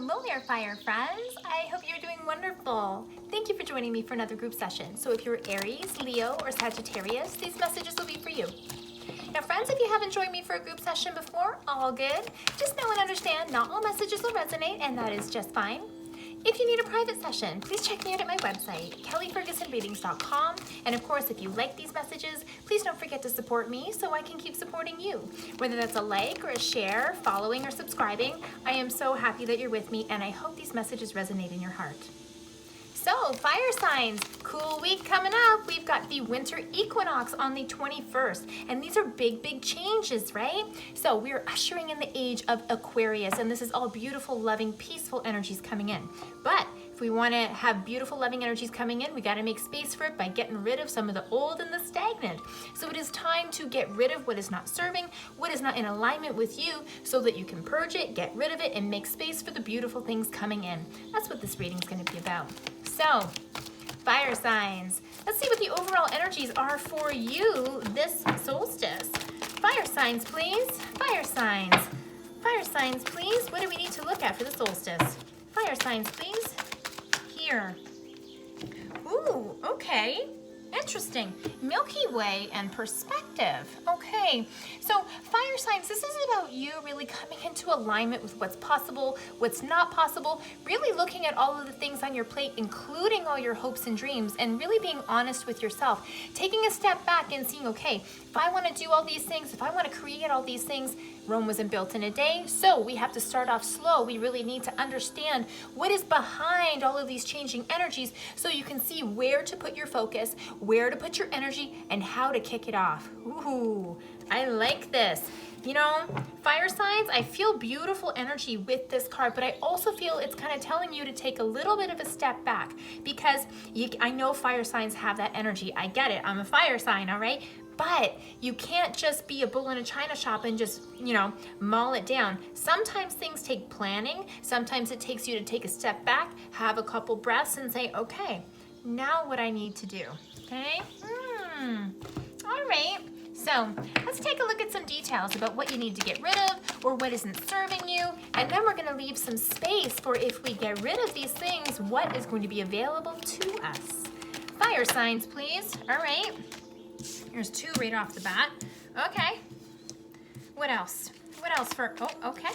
Hello there, fire friends. I hope you're doing wonderful. Thank you for joining me for another group session. So if you're Aries, Leo, or Sagittarius, these messages will be for you. Now friends, if you haven't joined me for a group session before, all good. Just know and understand not all messages will resonate, and that is just fine. If you need a private session, please check me out at my website, kellyfergusonreadings.com. And of course, if you like these messages, please don't forget to support me so I can keep supporting you. Whether that's a like or a share, following or subscribing, I am so happy that you're with me, and I hope these messages resonate in your heart. So, fire signs, cool week coming up. We've got the winter equinox on the 21st, and these are big changes, right? So we're ushering in the age of Aquarius, and this is all beautiful, loving, peaceful energies coming in. But if we want to have beautiful, loving energies coming in, we got to make space for it by getting rid of some of the old and the stagnant. So it is time to get rid of what is not serving, what is not in alignment with you, so that you can purge it, get rid of it, and make space for the beautiful things coming in. That's what this reading is going to be about. So, fire signs. Let's see what the overall energies are for you this solstice. Fire signs, please. Fire signs. Fire signs, please. What do we need to look at for the solstice? Fire signs, please. Here. Ooh, okay. Interesting. Milky Way and perspective. Okay, so fire signs, this is about you really coming into alignment with what's possible, what's not possible, really looking at all of the things on your plate, including all your hopes and dreams, and really being honest with yourself. Taking a step back and seeing, okay, if I want to do all these things, if I want to create all these things, Rome wasn't built in a day, so we have to start off slow. We really need to understand what is behind all of these changing energies so you can see where to put your focus, where to put your energy, and how to kick it off. Ooh, I like this. You know, fire signs, I feel beautiful energy with this card, but I also feel it's kind of telling you to take a little bit of a step back because I know fire signs have that energy. I get it. I'm a fire sign, all right? But you can't just be a bull in a china shop and just, you know, maul it down. Sometimes things take planning. Sometimes it takes you to take a step back, have a couple breaths, and say, okay, now what I need to do, okay? All right. So let's take a look at some details about what you need to get rid of or what isn't serving you. And then we're going to leave some space for if we get rid of these things, what is going to be available to us. Fire signs, please. All right. Here's two right off the bat. Okay. What else? What else for, oh, okay.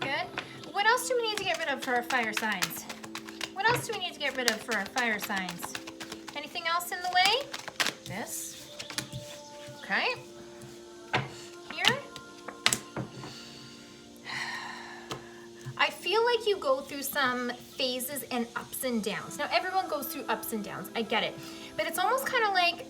Good. What else do we need to get rid of for our fire signs? What else do we need to get rid of for our fire signs? Anything else in the way? This. Okay. Here. I feel like you go through some phases and ups and downs. Now, everyone goes through ups and downs. I get it. But it's almost kind of like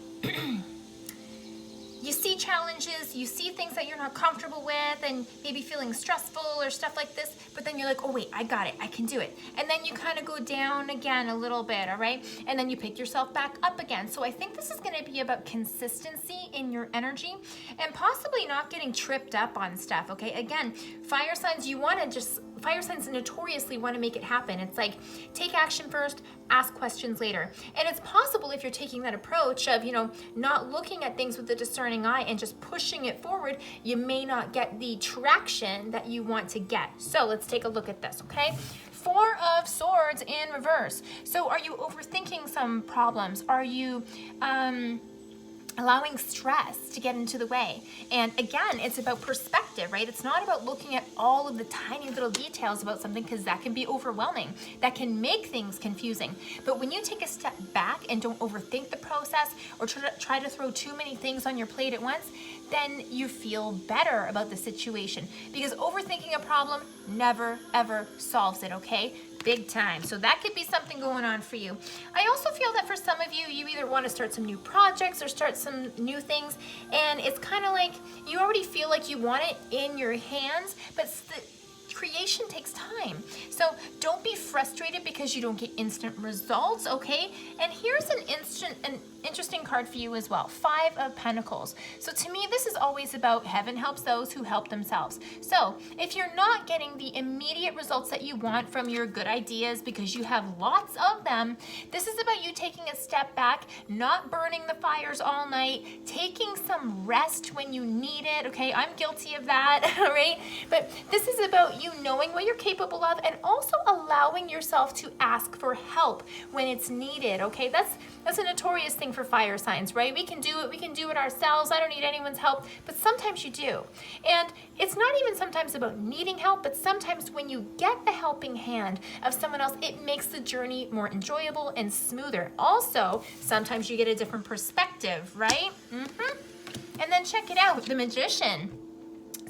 you see challenges, you see things that you're not comfortable with and maybe feeling stressful or stuff like this, but then you're like, oh wait, I got it, I can do it. And then you kind of go down again a little bit, all right? And then you pick yourself back up again. So I think this is gonna be about consistency in your energy and possibly not getting tripped up on stuff, okay? Again, fire signs, fire signs notoriously want to make it happen. It's like, take action first, ask questions later. And it's possible if you're taking that approach of, you know, not looking at things with a discerning eye and just pushing it forward, you may not get the traction that you want to get. So let's take a look at this, okay? Four of Swords in reverse. So are you overthinking some problems? Are you, allowing stress to get into the way? And again, it's about perspective, right? It's not about looking at all of the tiny little details about something because that can be overwhelming. That can make things confusing. But when you take a step back and don't overthink the process or try to throw too many things on your plate at once, then you feel better about the situation because overthinking a problem never ever solves it, okay? Big time. So that could be something going on for you. I also feel that for some of you, you either want to start some new projects or start some new things, and it's kind of like you already feel like you want it in your hands, but creation takes time. So don't be frustrated because you don't get instant results, okay? And here's an interesting card for you as well. 5 of Pentacles. So to me, this is always about heaven helps those who help themselves. So if you're not getting the immediate results that you want from your good ideas because you have lots of them, this is about you taking a step back, not burning the fires all night, taking some rest when you need it, okay? I'm guilty of that, all right? But this is about you you knowing what you're capable of and also allowing yourself to ask for help when it's needed, okay? That's a notorious thing for fire signs, right? We can do it ourselves. I don't need anyone's help, but sometimes you do. And it's not even sometimes about needing help, but sometimes when you get the helping hand of someone else, it makes the journey more enjoyable and smoother. Also, sometimes you get a different perspective, right? And then check it out, the Magician.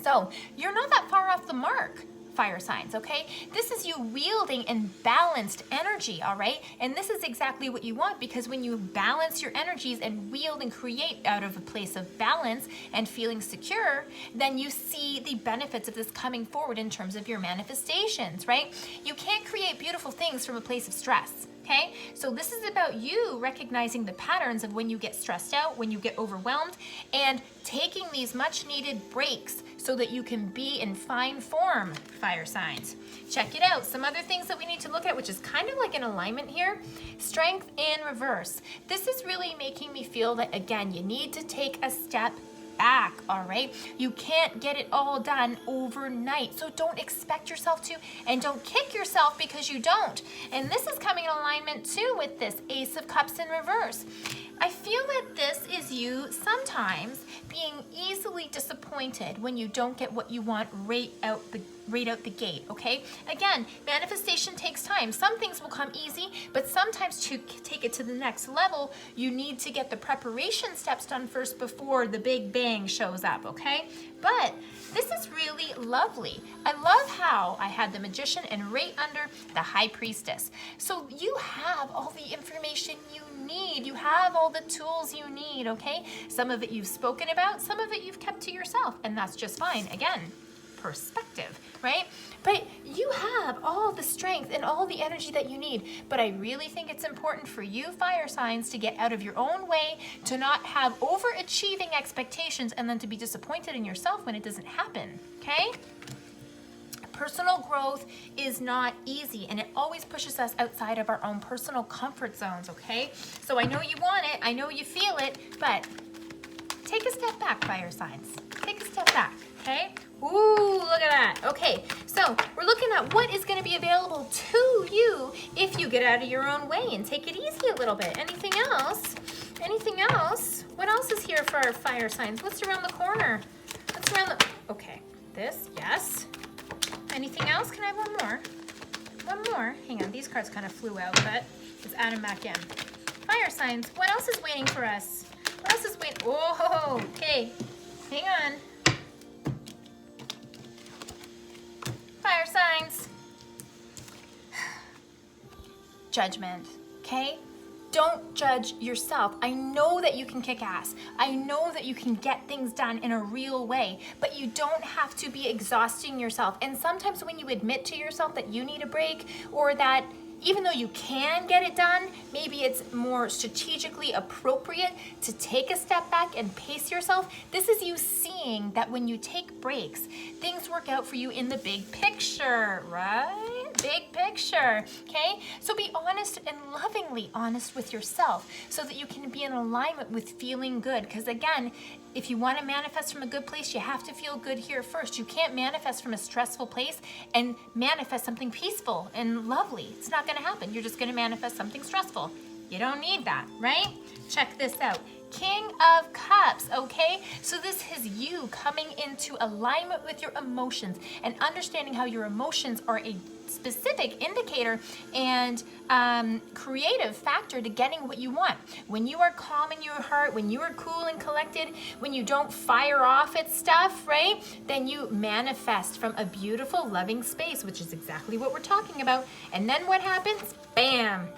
So you're not that far off the mark, fire signs, okay? This is you wielding in balanced energy, all right? And this is exactly what you want, because when you balance your energies and wield and create out of a place of balance and feeling secure, then you see the benefits of this coming forward in terms of your manifestations, right? You can't create beautiful things from a place of stress. Okay, so this is about you recognizing the patterns of when you get stressed out, when you get overwhelmed, and taking these much needed breaks so that you can be in fine form, fire signs. Check it out. Some other things that we need to look at, which is kind of like an alignment here. Strength in reverse. This is really making me feel that, again, you need to take a step back, all right? You can't get it all done overnight, so don't expect yourself to, and don't kick yourself because you don't. And this is coming in alignment too with this Ace of Cups in reverse. I feel that this is you sometimes being easily disappointed when you don't get what you want right out the gate, okay? Again, manifestation takes time. Some things will come easy, but sometimes to take it to the next level, you need to get the preparation steps done first before the big bang shows up, okay? But this is really lovely. I love how I had the Magician and right under the High Priestess. So you have all the information you need. You have all the tools you need, okay? Some of it you've spoken about, some of it you've kept to yourself, and that's just fine. Again, perspective, right? But you have all the strength and all the energy that you need. But I really think it's important for you, fire signs, to get out of your own way, to not have overachieving expectations and then to be disappointed in yourself when it doesn't happen, okay? Personal growth is not easy, and it always pushes us outside of our own personal comfort zones, okay? So I know you want it, I know you feel it, but take a step back, fire signs. Take a step back, okay? Ooh, look at that. Okay, so we're looking at what is going to be available to you if you get out of your own way and take it easy a little bit. Anything else? Anything else? What else is here for our fire signs? What's around the corner? What's around the... Okay, this, yes. Anything else? Can I have one more? One more. Hang on, these cards kind of flew out, but let's add them back in. Fire signs, what else is waiting for us? What else is waiting? Oh, okay. Hang on. Fire signs. Judgment, okay? Don't judge yourself. I know that you can kick ass. I know that you can get things done in a real way, but you don't have to be exhausting yourself. And sometimes when you admit to yourself that you need a break, or that even though you can get it done, maybe it's more strategically appropriate to take a step back and pace yourself. This is you seeing that when you take breaks, things work out for you in the big picture, right? Big picture, okay? So be honest and lovingly honest with yourself so that you can be in alignment with feeling good. Because again, if you want to manifest from a good place, you have to feel good here first. You can't manifest from a stressful place and manifest something peaceful and lovely. It's not going to happen. You're just going to manifest something stressful. You don't need that, right? Check this out. King of Cups, okay? So this is you coming into alignment with your emotions and understanding how your emotions are a specific indicator and creative factor to getting what you want. When you are calm in your heart, when you are cool and collected, when you don't fire off at stuff, right? Then you manifest from a beautiful, loving space, which is exactly what we're talking about. And then what happens? Bam!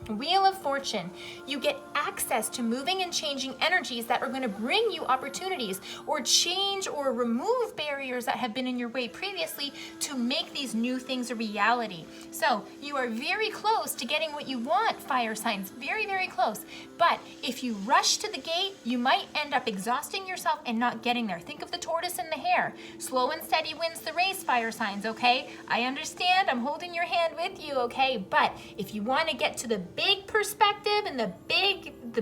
Wheel of Fortune. You get access to moving and changing energies that are going to bring you opportunities or change or remove barriers that have been in your way previously to make these new things a reality. So you are very close to getting what you want, fire signs. Very, very close. But if you rush to the gate, you might end up exhausting yourself and not getting there. Think of the tortoise and the hare. Slow and steady wins the race, fire signs, okay? I understand. I'm holding your hand with you, okay? But if you want to get to the big perspective and the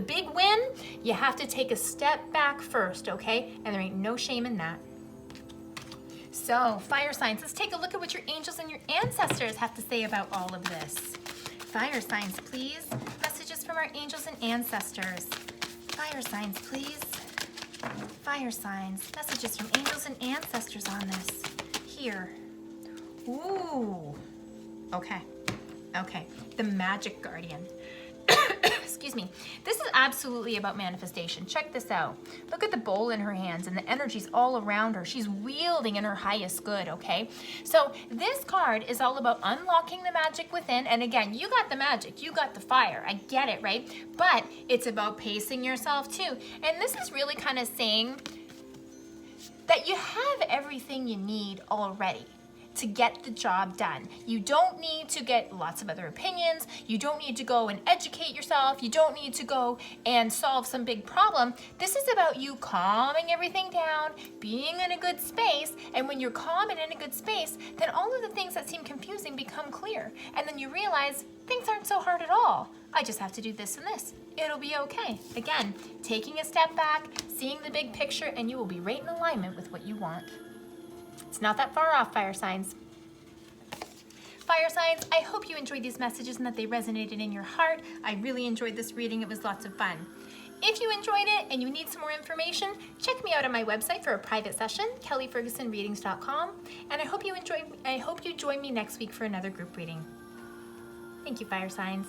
big win, you have to take a step back first, okay? And there ain't no shame in that. So, fire signs, let's take a look at what your angels and your ancestors have to say about all of this. Fire signs, please. Messages from our angels and ancestors. Fire signs, please. Fire signs, messages from angels and ancestors on this. Here. Ooh. Okay. Okay. The Magic Guardian. Excuse me. This is absolutely about manifestation. Check this out. Look at the bowl in her hands and the energy's all around her. She's wielding in her highest good, okay? So this card is all about unlocking the magic within. And again, you got the magic, you got the fire. I get it, right? But it's about pacing yourself too. And this is really kind of saying that you have everything you need already to get the job done. You don't need to get lots of other opinions. You don't need to go and educate yourself. You don't need to go and solve some big problem. This is about you calming everything down, being in a good space, and when you're calm and in a good space, then all of the things that seem confusing become clear. And then you realize things aren't so hard at all. I just have to do this and this. It'll be okay. Again, taking a step back, seeing the big picture, and you will be right in alignment with what you want. It's not that far off, fire signs. Fire signs, I hope you enjoyed these messages and that they resonated in your heart. I really enjoyed this reading. It was lots of fun. If you enjoyed it and you need some more information, check me out on my website for a private session, kellyfergusonreadings.com. And I hope you join me next week for another group reading. Thank you, fire signs.